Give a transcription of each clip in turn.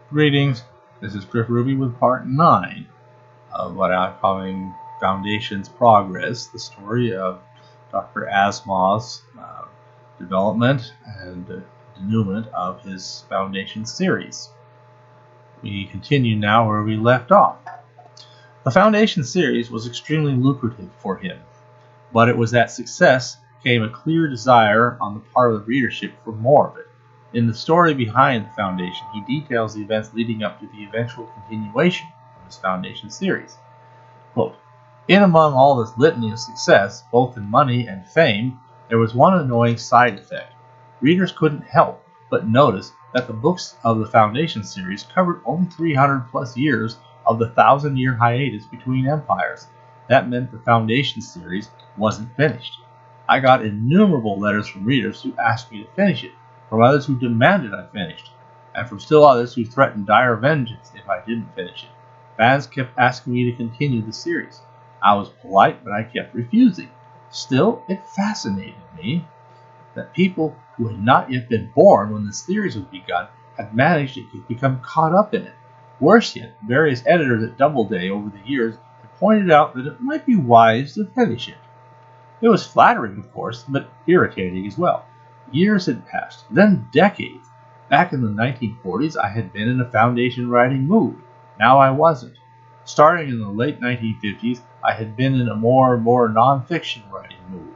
Greetings, this is Griff Ruby with part 9 of what I'm calling Foundation's Progress, the story of Dr. Asimov's development and denouement of his Foundation series. We continue now where we left off. The Foundation series was extremely lucrative for him, but it was that success came a clear desire on the part of the readership for more of it. In the story behind the Foundation, he details the events leading up to the eventual continuation of his Foundation series. Quote, "In among all this litany of success, both in money and fame, there was one annoying side effect. Readers couldn't help but notice that the books of the Foundation series covered only 300 plus years of the 1,000-year hiatus between empires. That meant the Foundation series wasn't finished. I got innumerable letters from readers who asked me to finish it, from others who demanded I finished, and from still others who threatened dire vengeance if I didn't finish it. Fans kept asking me to continue the series. I was polite, but I kept refusing. Still, it fascinated me that people who had not yet been born when the series was begun had managed to become caught up in it. Worse yet, various editors at Doubleday over the years had pointed out that it might be wise to finish it. It was flattering, of course, but irritating as well. Years had passed, then decades. Back in the 1940s, I had been in a Foundation writing mood. Now I wasn't. Starting in the late 1950s, I had been in a more and more non-fiction writing mood.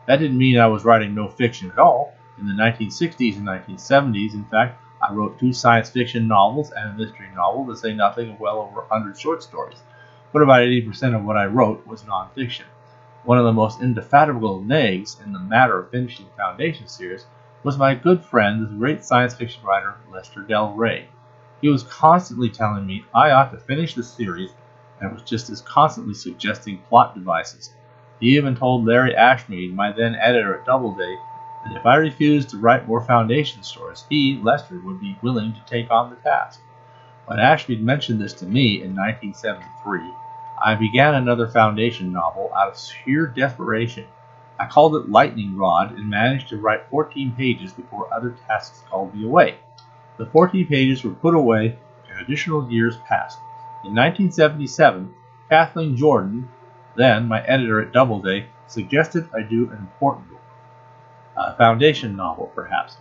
That didn't mean I was writing no fiction at all. In the 1960s and 1970s, in fact, I wrote 2 science fiction novels and a mystery novel, to say nothing of well over 100 short stories. But about 80% of what I wrote was non-fiction. One of the most indefatigable nags in the matter of finishing the Foundation series was my good friend, the great science fiction writer Lester Del Rey. He was constantly telling me I ought to finish the series, and was just as constantly suggesting plot devices. He even told Larry Ashmead, my then editor at Doubleday, that if I refused to write more Foundation stories, he, Lester, would be willing to take on the task. When Ashmead mentioned this to me in 1973, I began another Foundation novel out of sheer desperation. I called it Lightning Rod and managed to write 14 pages before other tasks called me away. The 14 pages were put away and additional years passed. In 1977, Kathleen Jordan, then my editor at Doubleday, suggested I do an important book, a Foundation novel perhaps.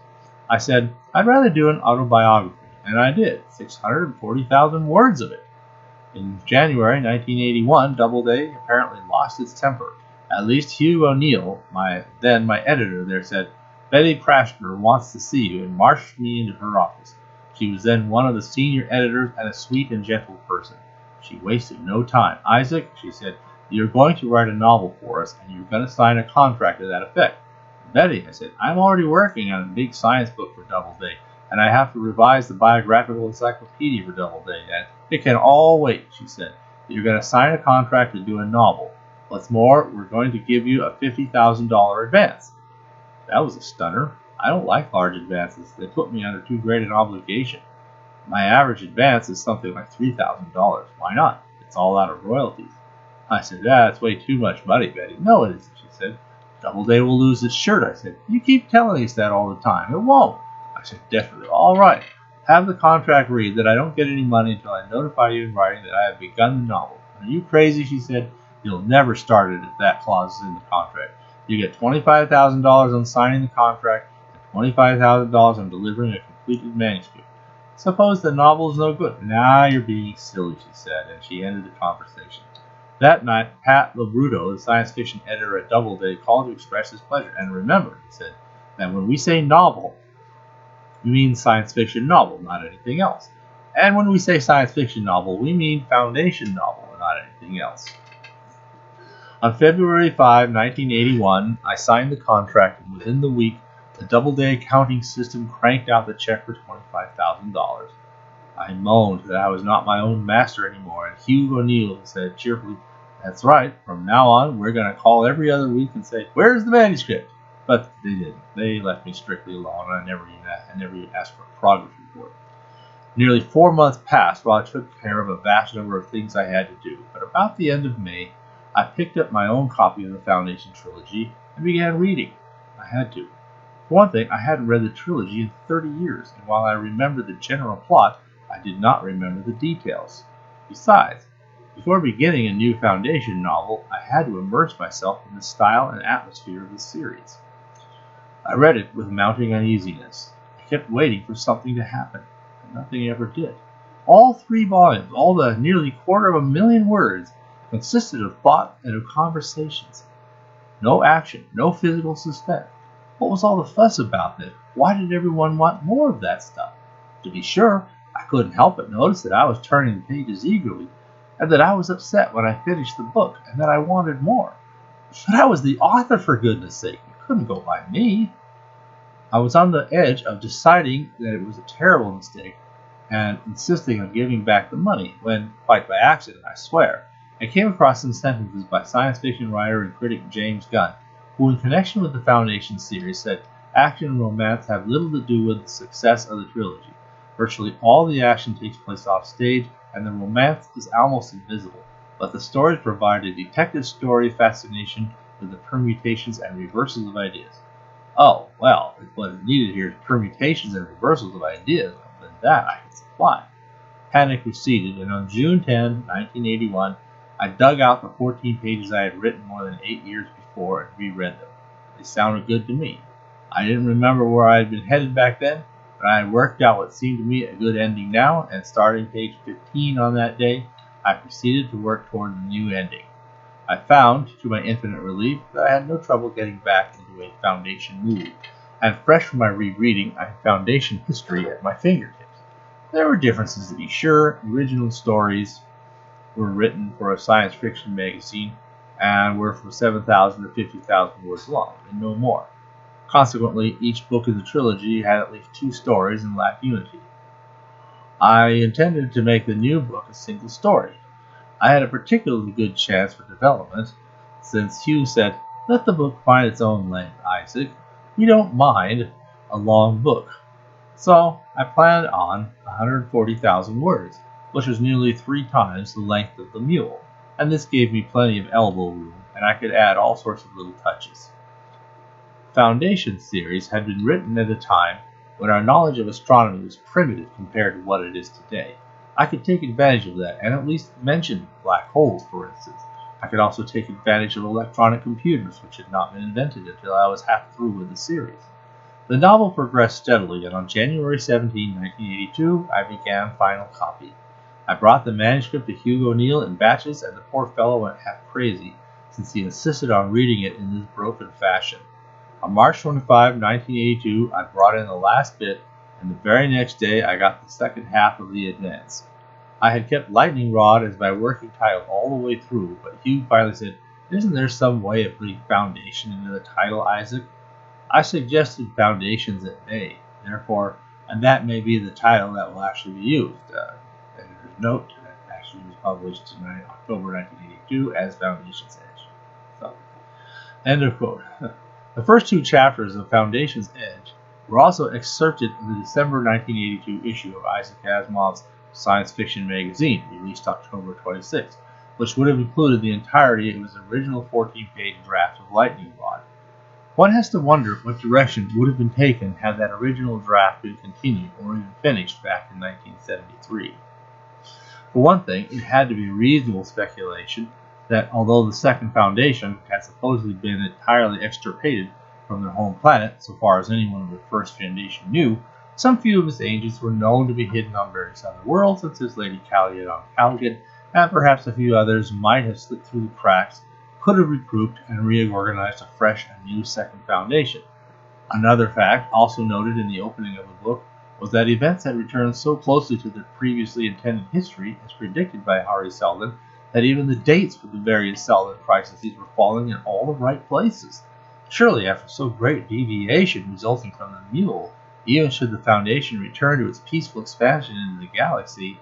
I said, I'd rather do an autobiography, and I did, 640,000 words of it. In January 1981, Doubleday apparently lost its temper. At least Hugo Neal, my editor there, said, Betty Krashner wants to see you, and marched me into her office. She was then one of the senior editors and a sweet and gentle person. She wasted no time. Isaac, she said, you're going to write a novel for us, and you're going to sign a contract to that effect. Betty, I said, I'm already working on a big science book for Doubleday, and I have to revise the biographical encyclopedia for Doubleday, and it can all wait, she said. You're going to sign a contract to do a novel. What's more, we're going to give you a $50,000 advance. That was a stunner. I don't like large advances. They put me under too great an obligation. My average advance is something like $3,000. Why not? It's all out of royalties. I said, that's way too much money, Betty. No, it isn't, she said. Doubleday will lose its shirt, I said. You keep telling us that all the time. It won't. I said, definitely. All right. Have the contract read that I don't get any money until I notify you in writing that I have begun the novel. Are you crazy, she said. You'll never start it if that clause is in the contract. You get $25,000 on signing the contract and $25,000 on delivering a completed manuscript. Suppose the novel is no good. Nah, you're being silly, she said, and she ended the conversation. That night, Pat Labruto, the science fiction editor at Doubleday, called to express his pleasure. And remember, he said, that when we say novel, we mean science fiction novel, not anything else. And when we say science fiction novel, we mean Foundation novel, not anything else. On February 5, 1981, I signed the contract, and within the week, the Doubleday accounting system cranked out the check for $25,000. I moaned that I was not my own master anymore, and Hugo Neal said cheerfully, that's right, from now on, we're going to call every other week and say, where's the manuscript? But they didn't. They left me strictly alone, and I never even asked for a progress report. Nearly 4 months passed while I took care of a vast number of things I had to do, but about the end of May, I picked up my own copy of the Foundation Trilogy and began reading. I had to. For one thing, I hadn't read the trilogy in 30 years, and while I remembered the general plot, I I did not remember the details. Besides, before beginning a new Foundation novel, I had to immerse myself in the style and atmosphere of the series. I read it with mounting uneasiness. I kept waiting for something to happen, and nothing ever did. All 3 volumes, all the nearly 250,000 words, consisted of thought and of conversations. No action, no physical suspense. What was all the fuss about then? Why did everyone want more of that stuff? To be sure, I couldn't help but notice that I was turning the pages eagerly, and that I was upset when I finished the book, and that I wanted more. But I was the author, for goodness sake. It couldn't go by me. I was on the edge of deciding that it was a terrible mistake and insisting on giving back the money when, quite by accident, I swear, I came across some sentences by science fiction writer and critic James Gunn, who in connection with the Foundation series said action and romance have little to do with the success of the trilogy. Virtually all the action takes place off stage, and the romance is almost invisible, but the stories provide a detective story fascination with the permutations and reversals of ideas. Oh, well, if what is needed here is permutations and reversals of ideas, then that I can supply. Panic receded, and on June 10, 1981, I dug out the 14 pages I had written more than 8 years before and reread them. They sounded good to me. I didn't remember where I had been headed back then, but I had worked out what seemed to me a good ending now, and starting page 15 on that day, I proceeded to work toward the new ending. I found, to my infinite relief, that I had no trouble getting back into a Foundation mood, and fresh from my rereading, I had Foundation history at my fingertips. There were differences, to be sure. Original stories were written for a science fiction magazine and were from 7,000 to 50,000 words long, and no more. Consequently, each book in the trilogy had at least 2 stories and lacked unity. I intended to make the new book a single story. I had a particularly good chance for development, since Hugh said, "Let the book find its own length, Isaac. We don't mind a long book." So I planned on 140,000 words, which was nearly 3 times the length of the mule, and this gave me plenty of elbow room, and I could add all sorts of little touches. The Foundation series had been written at a time when our knowledge of astronomy was primitive compared to what it is today. I could take advantage of that and at least mention black holes, for instance. I could also take advantage of electronic computers, which had not been invented until I was half through with the series. The novel progressed steadily, and on January 17, 1982, I began final copy. I brought the manuscript to Hugo Neal in batches, and the poor fellow went half crazy, since he insisted on reading it in this broken fashion. On March 25, 1982, I brought in the last bit, and the very next day I got the second half of the advance. I had kept Lightning Rod as my working title all the way through, but Hugh finally said, "Isn't there some way of putting Foundation into the title, Isaac?" I suggested Foundations at May, therefore, and that may be the title that will actually be used. Editor's note, that actually was published in October 1982 as Foundation's Edge. So, end of quote. The first 2 chapters of Foundation's Edge were also excerpted in the December 1982 issue of Isaac Asimov's science fiction magazine, released October 26, which would have included the entirety of his original 14-page draft of Lightning Rod. One has to wonder what direction would have been taken had that original draft been continued or even finished back in 1973. For one thing, it had to be reasonable speculation that although the second Foundation had supposedly been entirely extirpated from their home planet, so far as anyone of the first Foundation knew, some few of its agents were known to be hidden on various other worlds, such as Lady Caliad on Caligan, and perhaps a few others might have slipped through the cracks, could have regrouped and reorganized a fresh and new second Foundation. Another fact, also noted in the opening of the book, was that events had returned so closely to their previously intended history, as predicted by Hari Seldon, that even the dates for the various Seldon crises were falling in all the right places. Surely, after so great deviation resulting from the mule, even should the Foundation return to its peaceful expansion into the galaxy,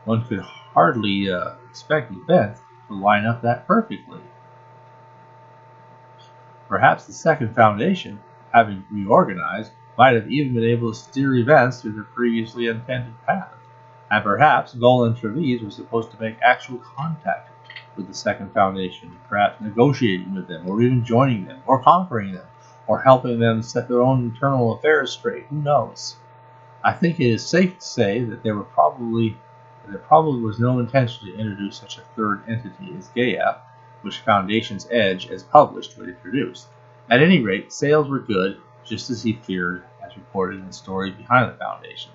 one could hardly expect events to line up that perfectly. Perhaps the second Foundation, having reorganized, might have even been able to steer events through their previously intended path. And perhaps Golan and Treves were supposed to make actual contact with the second Foundation, perhaps negotiating with them, or even joining them, or conquering them, or helping them set their own internal affairs straight. Who knows? I think it is safe to say that there probably was no intention to introduce such a third entity as Gaia, which Foundation's Edge, as published, would introduce. At any rate, sales were good, just as he feared, as reported in the story behind the Foundation.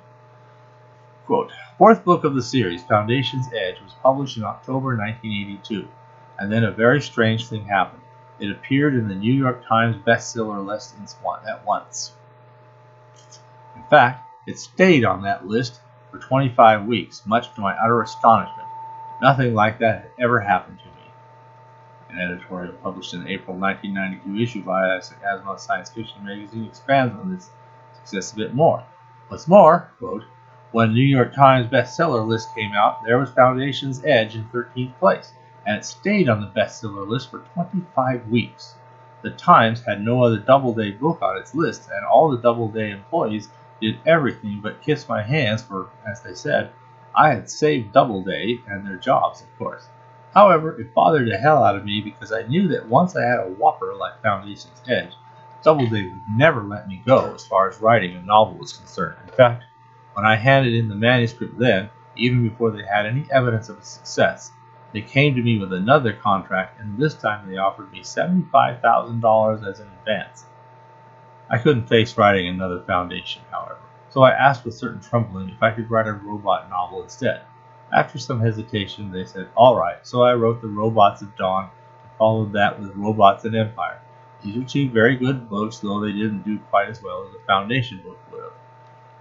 Quote, fourth book of the series, Foundation's Edge, was published in October 1982, and then a very strange thing happened. It appeared in the New York Times bestseller list at once. In fact, it stayed on that list for 25 weeks, much to my utter astonishment. Nothing like that had ever happened to me. An editorial published in the April 1992 issue by Isaac Asimov Science Fiction magazine expands on this success a bit more. What's more, quote, when the New York Times bestseller list came out, there was Foundation's Edge in 13th place, and it stayed on the bestseller list for 25 weeks. The Times had no other Doubleday book on its list, and all the Doubleday employees did everything but kiss my hands for, as they said, I had saved Doubleday and their jobs, of course. However, it bothered the hell out of me because I knew that once I had a whopper like Foundation's Edge, Doubleday would never let me go as far as writing a novel was concerned. In fact, when I handed in the manuscript then, even before they had any evidence of its success, they came to me with another contract, and this time they offered me $75,000 as an advance. I couldn't face writing another Foundation, however, so I asked with certain trembling if I could write a robot novel instead. After some hesitation, they said, all right, so I wrote The Robots of Dawn and followed that with Robots and Empire. These are two very good books, though they didn't do quite as well as the Foundation book would have.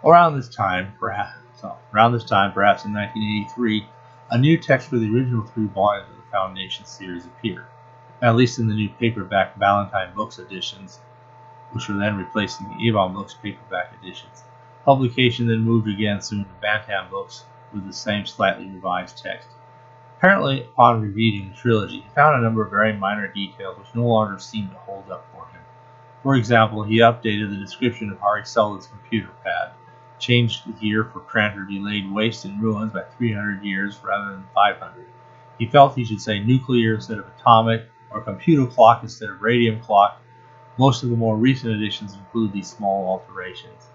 Around this time, perhaps in 1983, a new text for the original 3 volumes of the Foundation series appeared, at least in the new paperback Ballantine Books editions, which were then replacing the Avon Books paperback editions. Publication then moved again soon to Bantam Books with the same slightly revised text. Apparently, upon rereading the trilogy, he found a number of very minor details which no longer seemed to hold up for him. For example, he updated the description of Hari Seldon's computer pad, changed the year for Trantor delayed waste and ruins by 300 years rather than 500. He felt he should say nuclear instead of atomic, or computer clock instead of radium clock. Most of the more recent editions include these small alterations.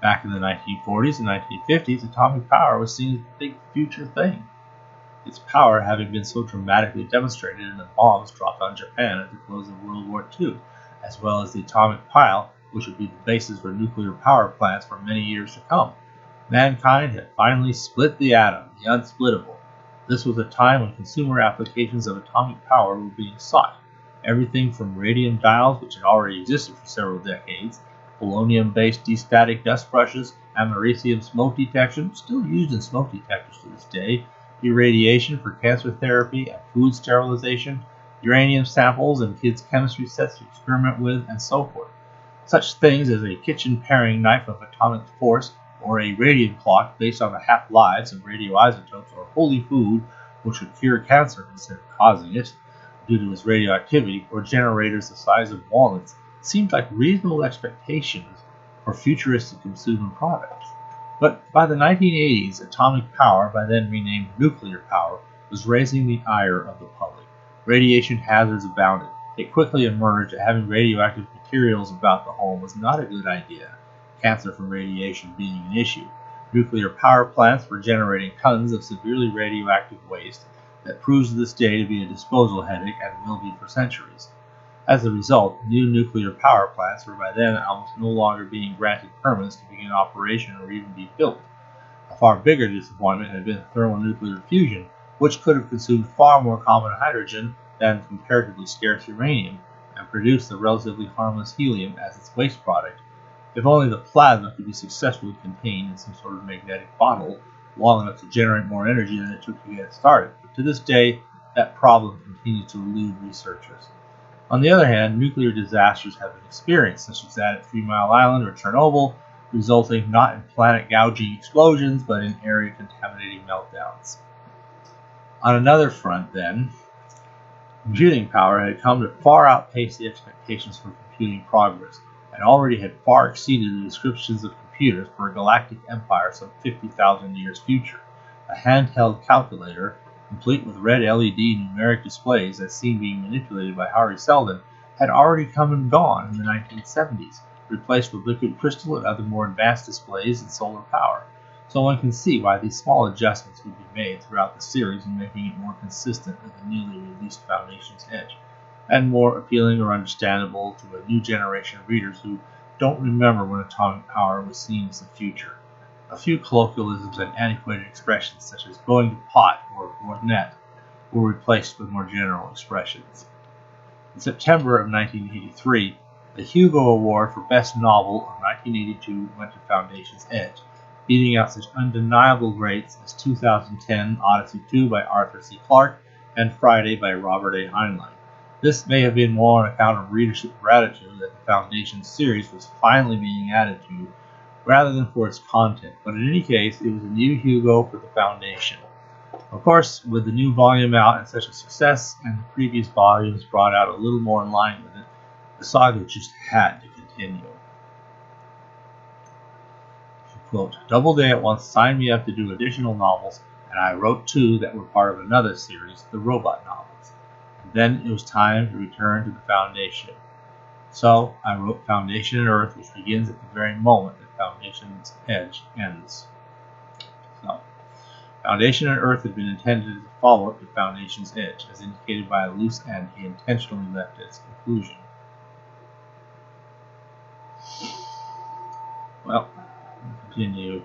Back in the 1940s and 1950s, atomic power was seen as a big future thing, its power having been so dramatically demonstrated in the bombs dropped on Japan at the close of World War II, as well as the atomic pile, which would be the basis for nuclear power plants for many years to come. Mankind had finally split the atom, the unsplittable. This was a time when consumer applications of atomic power were being sought. Everything from radium dials, which had already existed for several decades, polonium-based de-static dust brushes, americium smoke detection, still used in smoke detectors to this day, irradiation for cancer therapy and food sterilization, uranium samples and kids' chemistry sets to experiment with, and so forth. Such things as a kitchen paring knife of atomic force, or a radium clock based on the half-lives of radioisotopes, or holy food which would cure cancer instead of causing it due to its radioactivity, or generators the size of walnuts, seemed like reasonable expectations for futuristic consumer products. But by the 1980s, atomic power, by then renamed nuclear power, was raising the ire of the public. Radiation hazards abounded. It quickly emerged that having radioactive materials about the home was not a good idea, cancer from radiation being an issue. Nuclear power plants were generating tons of severely radioactive waste that proves to this day to be a disposal headache and will be for centuries. As a result, new nuclear power plants were by then almost no longer being granted permits to begin operation or even be built. A far bigger disappointment had been thermonuclear fusion, which could have consumed far more common hydrogen than comparatively scarce uranium, and produced the relatively harmless helium as its waste product, if only the plasma could be successfully contained in some sort of magnetic bottle long enough to generate more energy than it took to get it started. But to this day, that problem continues to elude researchers. On the other hand, nuclear disasters have been experienced, such as that at 3 Mile Island or Chernobyl, resulting not in planet-gouging explosions, but in area-contaminating meltdowns. On another front, then, computing power had come to far outpace the expectations for computing progress, and already had far exceeded the descriptions of computers for a galactic empire some 50,000 years future. A handheld calculator, complete with red LED numeric displays as seen being manipulated by Hari Seldon, had already come and gone in the 1970s, replaced with liquid crystal and other more advanced displays and solar power. So one can see why these small adjustments would be made throughout the series in making it more consistent with the newly released Foundation's Edge, and more appealing or understandable to a new generation of readers who don't remember when atomic power was seen as the future. A few colloquialisms and antiquated expressions such as going to pot or net were replaced with more general expressions. In September of 1983, the Hugo Award for Best Novel of 1982 went to Foundation's Edge, beating out such undeniable greats as 2010 Odyssey 2 by Arthur C. Clarke and Friday by Robert A. Heinlein. This may have been more on account of readership gratitude that the Foundation series was finally being added to, rather than for its content, but in any case, it was a new Hugo for the Foundation. Of course, with the new volume out and such a success, and the previous volumes brought out a little more in line with it, the saga just had to continue. Quote, Doubleday at once signed me up to do additional novels, and I wrote 2 that were part of another series, the Robot novels. And then it was time to return to the Foundation. So I wrote Foundation and Earth, which begins at the very moment that Foundation's Edge ends. So, Foundation and Earth had been intended as a follow-up to Foundation's Edge, as indicated by a loose end he intentionally left at its conclusion. Well, we'll continue.